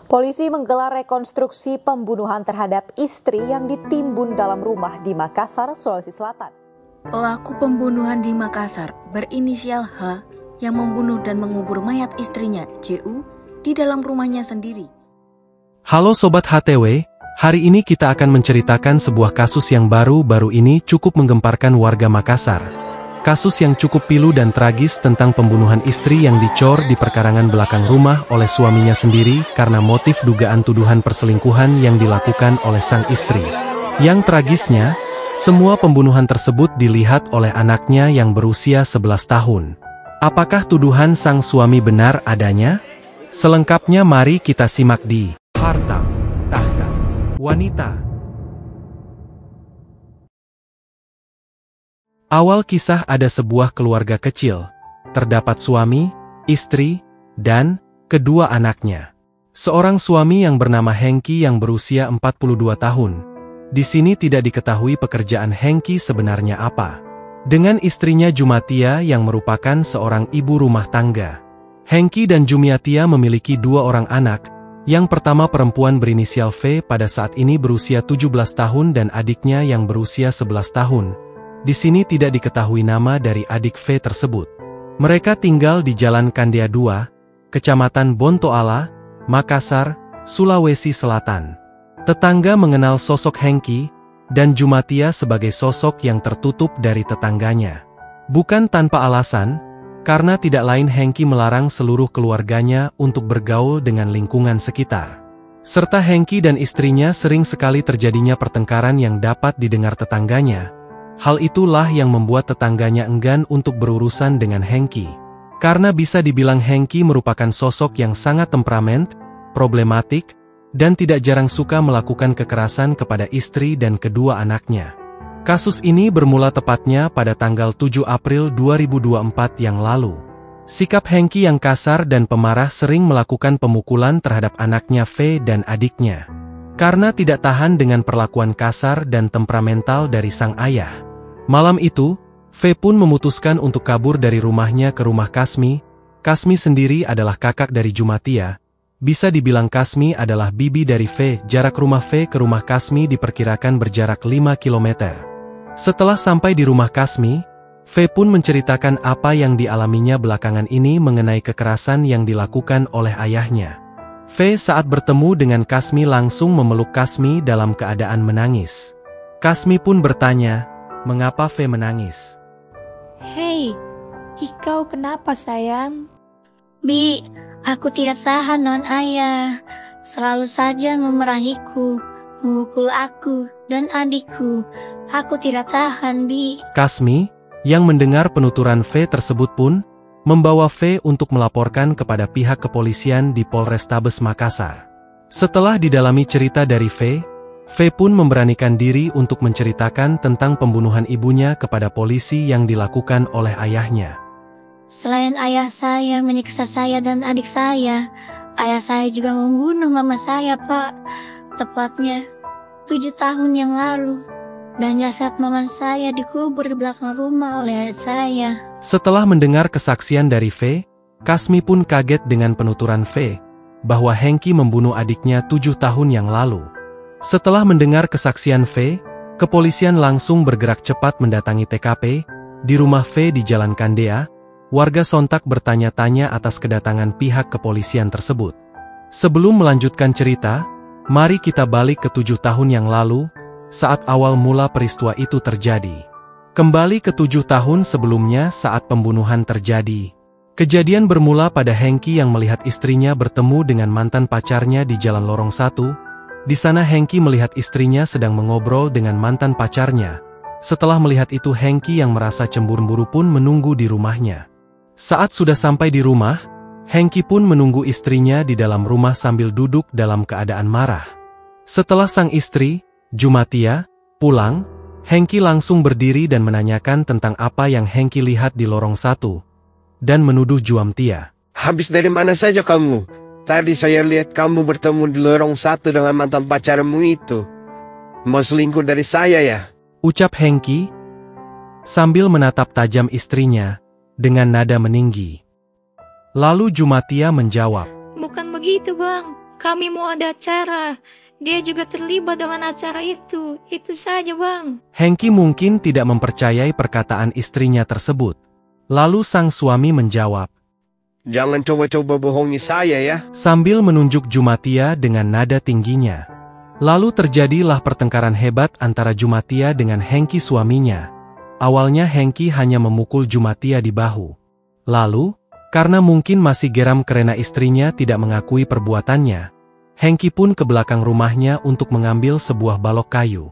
Polisi menggelar rekonstruksi pembunuhan terhadap istri yang ditimbun dalam rumah di Makassar, Sulawesi Selatan. Pelaku pembunuhan di Makassar berinisial H yang membunuh dan mengubur mayat istrinya JU di dalam rumahnya sendiri. Halo Sobat HTW, hari ini kita akan menceritakan sebuah kasus yang baru-baru ini cukup menggemparkan warga Makassar. Kasus yang cukup pilu dan tragis tentang pembunuhan istri yang dicor di perkarangan belakang rumah oleh suaminya sendiri karena motif dugaan tuduhan perselingkuhan yang dilakukan oleh sang istri. Yang tragisnya, semua pembunuhan tersebut dilihat oleh anaknya yang berusia 11 tahun. Apakah tuduhan sang suami benar adanya? Selengkapnya mari kita simak di Harta, Tahta, Wanita. Awal kisah ada sebuah keluarga kecil, terdapat suami, istri, dan kedua anaknya. Seorang suami yang bernama Hengki yang berusia 42 tahun. Di sini tidak diketahui pekerjaan Hengki sebenarnya apa. Dengan istrinya Jumatia yang merupakan seorang ibu rumah tangga. Hengki dan Jumatia memiliki dua orang anak. Yang pertama perempuan berinisial V pada saat ini berusia 17 tahun dan adiknya yang berusia 11 tahun. Di sini tidak diketahui nama dari adik V tersebut. Mereka tinggal di Jalan Kandea 2, Kecamatan Bontoala, Makassar, Sulawesi Selatan. Tetangga mengenal sosok Hengki dan Jumatia sebagai sosok yang tertutup dari tetangganya. Bukan tanpa alasan, karena tidak lain Hengki melarang seluruh keluarganya untuk bergaul dengan lingkungan sekitar. Serta Hengki dan istrinya sering sekali terjadinya pertengkaran yang dapat didengar tetangganya. Hal itulah yang membuat tetangganya enggan untuk berurusan dengan Hengki. Karena bisa dibilang Hengki merupakan sosok yang sangat temperamen, problematik, dan tidak jarang suka melakukan kekerasan kepada istri dan kedua anaknya. Kasus ini bermula tepatnya pada tanggal 7 April 2024 yang lalu. Sikap Hengki yang kasar dan pemarah sering melakukan pemukulan terhadap anaknya V dan adiknya. Karena tidak tahan dengan perlakuan kasar dan temperamental dari sang ayah. Malam itu, V pun memutuskan untuk kabur dari rumahnya ke rumah Kasmi. Kasmi sendiri adalah kakak dari Jumatia. Bisa dibilang Kasmi adalah bibi dari V. Jarak rumah V ke rumah Kasmi diperkirakan berjarak 5 km. Setelah sampai di rumah Kasmi, V pun menceritakan apa yang dialaminya belakangan ini mengenai kekerasan yang dilakukan oleh ayahnya. V saat bertemu dengan Kasmi langsung memeluk Kasmi dalam keadaan menangis. Kasmi pun bertanya, mengapa V menangis? Hei, kau kenapa sayang? Bi, aku tidak tahan non ayah. Selalu saja memarahiku, memukul aku dan adikku. Aku tidak tahan, Bi. Kasmi, yang mendengar penuturan V tersebut pun, membawa V untuk melaporkan kepada pihak kepolisian di Polrestabes Makassar. Setelah didalami cerita dari V pun memberanikan diri untuk menceritakan tentang pembunuhan ibunya kepada polisi yang dilakukan oleh ayahnya. Selain ayah saya menyiksa saya dan adik saya, ayah saya juga membunuh mama saya, Pak. Tepatnya 7 tahun yang lalu. Dan jasad mama saya dikubur di belakang rumah oleh ayah saya. Setelah mendengar kesaksian dari V, Kasmi pun kaget dengan penuturan V, bahwa Hengki membunuh adiknya 7 tahun yang lalu. Setelah mendengar kesaksian V, kepolisian langsung bergerak cepat mendatangi TKP, di rumah V di Jalan Kandea, warga sontak bertanya-tanya atas kedatangan pihak kepolisian tersebut. Sebelum melanjutkan cerita, mari kita balik ke 7 tahun yang lalu, saat awal mula peristiwa itu terjadi. Kembali ke 7 tahun sebelumnya saat pembunuhan terjadi. Kejadian bermula pada Hengki yang melihat istrinya bertemu dengan mantan pacarnya di Jalan Lorong 1. Di sana Hengki melihat istrinya sedang mengobrol dengan mantan pacarnya. Setelah melihat itu Hengki yang merasa cemburu pun menunggu di rumahnya. Saat sudah sampai di rumah, Hengki pun menunggu istrinya di dalam rumah sambil duduk dalam keadaan marah. Setelah sang istri, Jumatia, pulang, Hengki langsung berdiri dan menanyakan tentang apa yang Hengki lihat di Lorong 1, dan menuduh Jumatia. Habis dari mana saja kamu? Tadi saya lihat kamu bertemu di Lorong 1 dengan mantan pacarmu itu. Mau selingkuh dari saya ya? Ucap Hengki, sambil menatap tajam istrinya, dengan nada meninggi. Lalu Jumatia menjawab, Bukan begitu, Bang. Kami mau ada acara. Dia juga terlibat dengan acara itu. Itu saja, Bang. Hengki mungkin tidak mempercayai perkataan istrinya tersebut. Lalu sang suami menjawab, Jangan coba-coba bohongi saya ya. sambil menunjuk Jumatia dengan nada tingginya. Lalu terjadilah pertengkaran hebat antara Jumatia dengan Hengki suaminya. Awalnya Hengki hanya memukul Jumatia di bahu. Lalu, karena mungkin masih geram karena istrinya tidak mengakui perbuatannya, Hengki pun ke belakang rumahnya untuk mengambil sebuah balok kayu.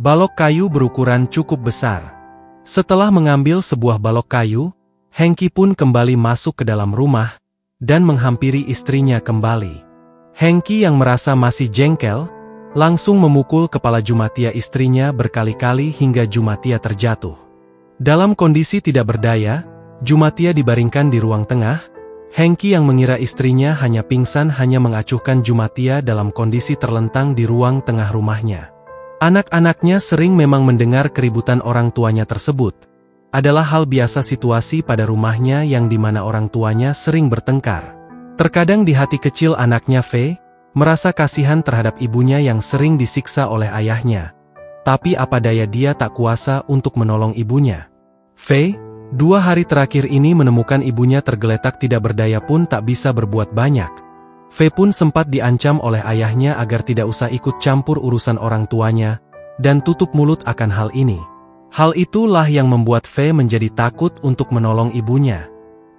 Balok kayu berukuran cukup besar. Setelah mengambil sebuah balok kayu, Hengki pun kembali masuk ke dalam rumah dan menghampiri istrinya kembali. Hengki yang merasa masih jengkel, langsung memukul kepala Jumatia istrinya berkali-kali hingga Jumatia terjatuh. Dalam kondisi tidak berdaya, Jumatia dibaringkan di ruang tengah. Hengki yang mengira istrinya hanya pingsan hanya mengacuhkan Jumatia dalam kondisi terlentang di ruang tengah rumahnya. Anak-anaknya sering memang mendengar keributan orang tuanya tersebut. Adalah hal biasa situasi pada rumahnya yang dimana orang tuanya sering bertengkar. Terkadang di hati kecil anaknya Faye, merasa kasihan terhadap ibunya yang sering disiksa oleh ayahnya. Tapi apa daya dia tak kuasa untuk menolong ibunya. Faye, 2 hari terakhir ini menemukan ibunya tergeletak tidak berdaya pun tak bisa berbuat banyak. Faye pun sempat diancam oleh ayahnya agar tidak usah ikut campur urusan orang tuanya, dan tutup mulut akan hal ini. Hal itulah yang membuat Faye menjadi takut untuk menolong ibunya.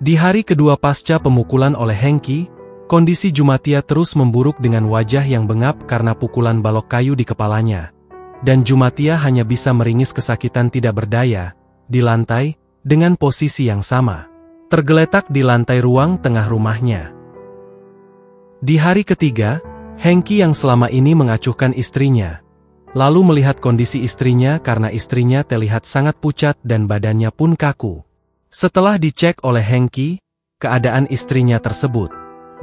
Di hari kedua pasca pemukulan oleh Hengki, kondisi Jumatia terus memburuk dengan wajah yang bengap karena pukulan balok kayu di kepalanya. Dan Jumatia hanya bisa meringis kesakitan tidak berdaya, di lantai, dengan posisi yang sama, tergeletak di lantai ruang tengah rumahnya. Di hari ketiga, Hengki yang selama ini mengacuhkan istrinya, lalu melihat kondisi istrinya karena istrinya terlihat sangat pucat dan badannya pun kaku. Setelah dicek oleh Hengki, keadaan istrinya tersebut.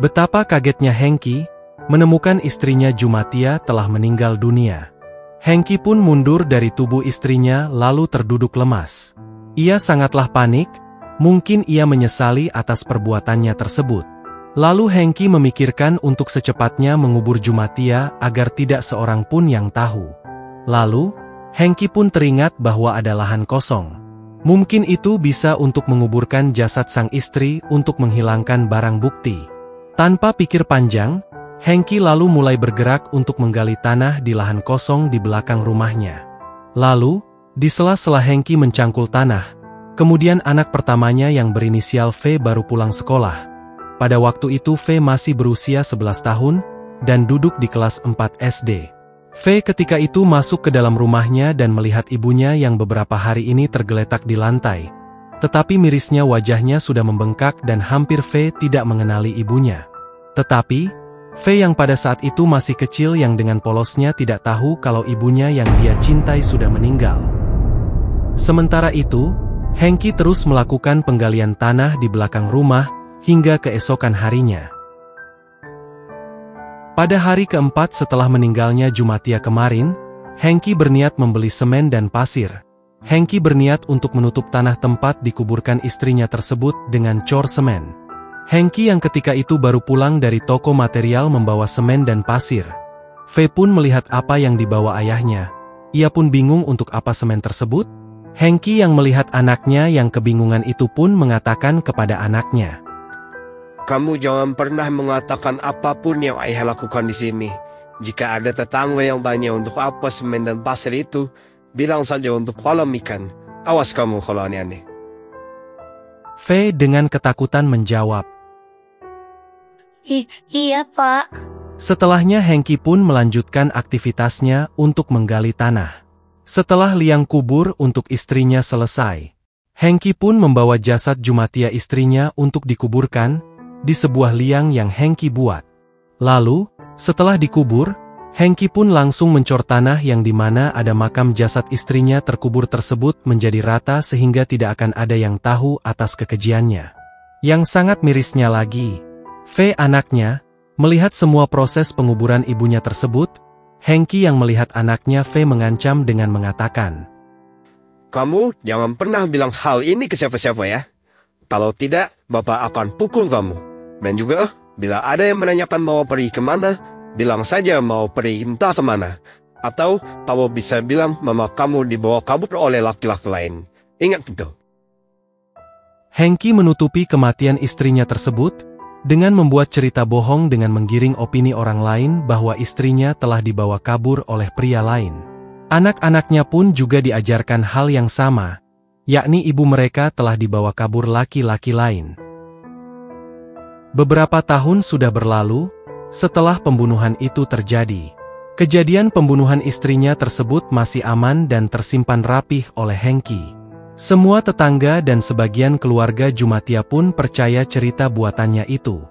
Betapa kagetnya Hengki, menemukan istrinya Jumatia telah meninggal dunia. Hengki pun mundur dari tubuh istrinya lalu terduduk lemas. Ia sangatlah panik, mungkin ia menyesali atas perbuatannya tersebut. Lalu Hengki memikirkan untuk secepatnya mengubur Jumatia agar tidak seorang pun yang tahu. Lalu, Hengki pun teringat bahwa ada lahan kosong. Mungkin itu bisa untuk menguburkan jasad sang istri untuk menghilangkan barang bukti. Tanpa pikir panjang, Hengki lalu mulai bergerak untuk menggali tanah di lahan kosong di belakang rumahnya. Lalu, di sela-sela Hengki mencangkul tanah, kemudian anak pertamanya yang berinisial V baru pulang sekolah. Pada waktu itu V masih berusia 11 tahun, dan duduk di kelas 4 SD. V ketika itu masuk ke dalam rumahnya dan melihat ibunya yang beberapa hari ini tergeletak di lantai. Tetapi mirisnya wajahnya sudah membengkak dan hampir V tidak mengenali ibunya. Tetapi, V yang pada saat itu masih kecil yang dengan polosnya tidak tahu kalau ibunya yang dia cintai sudah meninggal. Sementara itu, Hengki terus melakukan penggalian tanah di belakang rumah hingga keesokan harinya. Pada hari keempat setelah meninggalnya Jumatia kemarin, Hengki berniat membeli semen dan pasir. Hengki berniat untuk menutup tanah tempat dikuburkan istrinya tersebut dengan cor semen. Hengki yang ketika itu baru pulang dari toko material membawa semen dan pasir. V pun melihat apa yang dibawa ayahnya. Ia pun bingung untuk apa semen tersebut. Hengki yang melihat anaknya yang kebingungan itu pun mengatakan kepada anaknya, Kamu jangan pernah mengatakan apapun yang ayah lakukan di sini. Jika ada tetangga yang tanya untuk apa semen dan pasir itu, bilang saja untuk kolam ikan. Awas kamu kalau aneh-aneh. V dengan ketakutan menjawab. Iya, Pak. Setelahnya Hengki pun melanjutkan aktivitasnya untuk menggali tanah. Setelah liang kubur untuk istrinya selesai, Hengki pun membawa jasad Jumatia istrinya untuk dikuburkan di sebuah liang yang Hengki buat. Lalu, setelah dikubur, Hengki pun langsung mencor tanah yang dimana ada makam jasad istrinya terkubur tersebut menjadi rata sehingga tidak akan ada yang tahu atas kekejiannya. Yang sangat mirisnya lagi, V anaknya, melihat semua proses penguburan ibunya tersebut, Hengki yang melihat anaknya V mengancam dengan mengatakan, Kamu jangan pernah bilang hal ini ke siapa-siapa ya. Kalau tidak, Bapak akan pukul kamu. Dan juga, Bila ada yang menanyakan mau pergi kemana, bilang saja mau pergi entah kemana. Atau kamu bisa bilang mama kamu dibawa kabur oleh laki-laki lain. Ingat itu. Hengki menutupi kematian istrinya tersebut dengan membuat cerita bohong dengan menggiring opini orang lain bahwa istrinya telah dibawa kabur oleh pria lain. Anak-anaknya pun juga diajarkan hal yang sama, yakni ibu mereka telah dibawa kabur laki-laki lain. Beberapa tahun sudah berlalu setelah pembunuhan itu terjadi. Kejadian pembunuhan istrinya tersebut masih aman dan tersimpan rapih oleh Hengki. Semua tetangga dan sebagian keluarga Jumatia pun percaya cerita buatannya itu.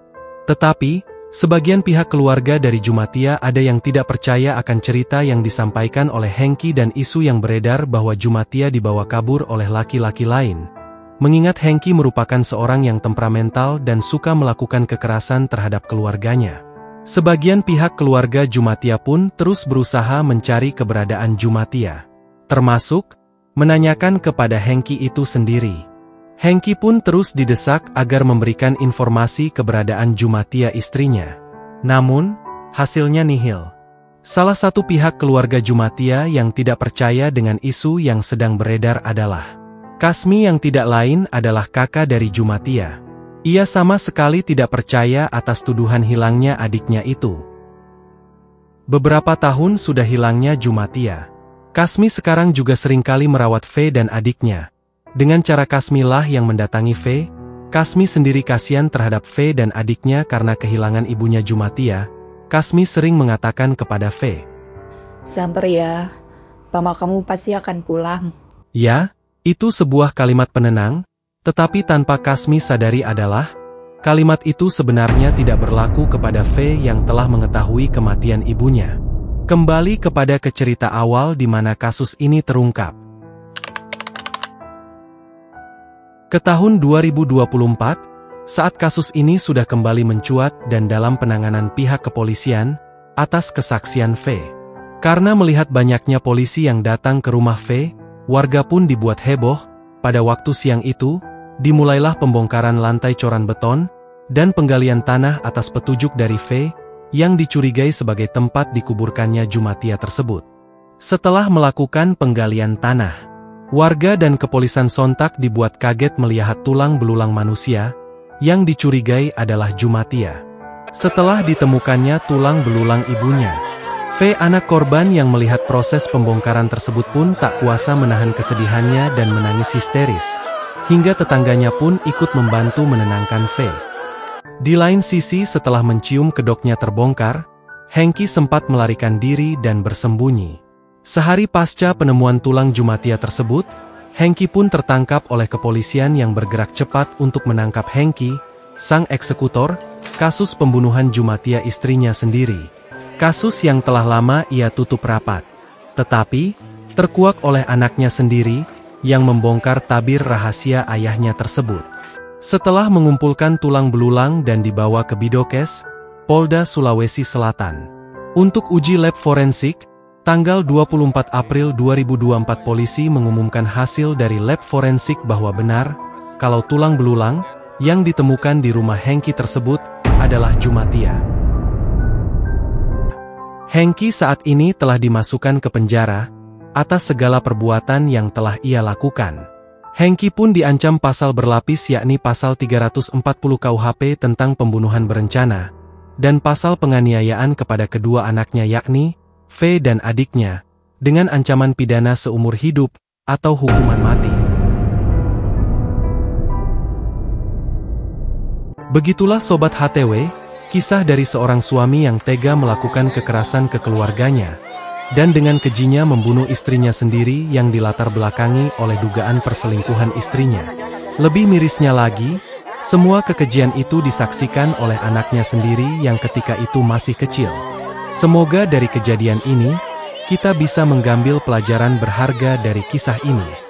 Tetapi, sebagian pihak keluarga dari Jumatia ada yang tidak percaya akan cerita yang disampaikan oleh Hengki dan isu yang beredar bahwa Jumatia dibawa kabur oleh laki-laki lain. Mengingat Hengki merupakan seorang yang temperamental dan suka melakukan kekerasan terhadap keluarganya. Sebagian pihak keluarga Jumatia pun terus berusaha mencari keberadaan Jumatia. Termasuk, menanyakan kepada Hengki itu sendiri. Hengki pun terus didesak agar memberikan informasi keberadaan Jumatia istrinya. Namun, hasilnya nihil. Salah satu pihak keluarga Jumatia yang tidak percaya dengan isu yang sedang beredar adalah Kasmi, yang tidak lain adalah kakak dari Jumatia. Ia sama sekali tidak percaya atas tuduhan hilangnya adiknya itu. Beberapa tahun sudah hilangnya Jumatia. Kasmi sekarang juga seringkali merawat Fe dan adiknya. Dengan cara Kasmi lah yang mendatangi Fe. Kasmi sendiri kasihan terhadap Fe dan adiknya karena kehilangan ibunya Jumatia. Kasmi sering mengatakan kepada Fe, "Sabar ya, mama kamu pasti akan pulang." Ya, itu sebuah kalimat penenang, tetapi tanpa Kasmi sadari adalah, kalimat itu sebenarnya tidak berlaku kepada Fe yang telah mengetahui kematian ibunya. Kembali kepada cerita awal di mana kasus ini terungkap. Ke tahun 2024, saat kasus ini sudah kembali mencuat dan dalam penanganan pihak kepolisian, atas kesaksian Fe. Karena melihat banyaknya polisi yang datang ke rumah Fe, warga pun dibuat heboh. Pada waktu siang itu, dimulailah pembongkaran lantai coran beton dan penggalian tanah atas petunjuk dari Fe yang dicurigai sebagai tempat dikuburkannya Jumatia tersebut. Setelah melakukan penggalian tanah, warga dan kepolisian sontak dibuat kaget melihat tulang belulang manusia yang dicurigai adalah Jumatia. Setelah ditemukannya tulang belulang ibunya, Fe, anak korban yang melihat proses pembongkaran tersebut pun tak kuasa menahan kesedihannya dan menangis histeris. Hingga tetangganya pun ikut membantu menenangkan Fe. Di lain sisi, setelah mencium kedoknya terbongkar, Hengki sempat melarikan diri dan bersembunyi. Sehari pasca penemuan tulang Jumatia tersebut, Hengki pun tertangkap oleh kepolisian yang bergerak cepat untuk menangkap Hengki, sang eksekutor, kasus pembunuhan Jumatia istrinya sendiri. Kasus yang telah lama ia tutup rapat. Tetapi, terkuak oleh anaknya sendiri, yang membongkar tabir rahasia ayahnya tersebut. Setelah mengumpulkan tulang belulang dan dibawa ke Bidokes, Polda Sulawesi Selatan. Untuk uji lab forensik, tanggal 24 April 2024 polisi mengumumkan hasil dari lab forensik bahwa benar, kalau tulang belulang yang ditemukan di rumah Hengki tersebut adalah Jumatia. Hengki saat ini telah dimasukkan ke penjara atas segala perbuatan yang telah ia lakukan. Hengki pun diancam pasal berlapis yakni pasal 340 KUHP tentang pembunuhan berencana dan pasal penganiayaan kepada kedua anaknya yakni Fe dan adiknya dengan ancaman pidana seumur hidup atau hukuman mati. Begitulah Sobat HTW, kisah dari seorang suami yang tega melakukan kekerasan ke keluarganya, dan dengan kejinya membunuh istrinya sendiri yang dilatar belakangi oleh dugaan perselingkuhan istrinya. Lebih mirisnya lagi, semua kekejian itu disaksikan oleh anaknya sendiri yang ketika itu masih kecil. Semoga dari kejadian ini, kita bisa mengambil pelajaran berharga dari kisah ini.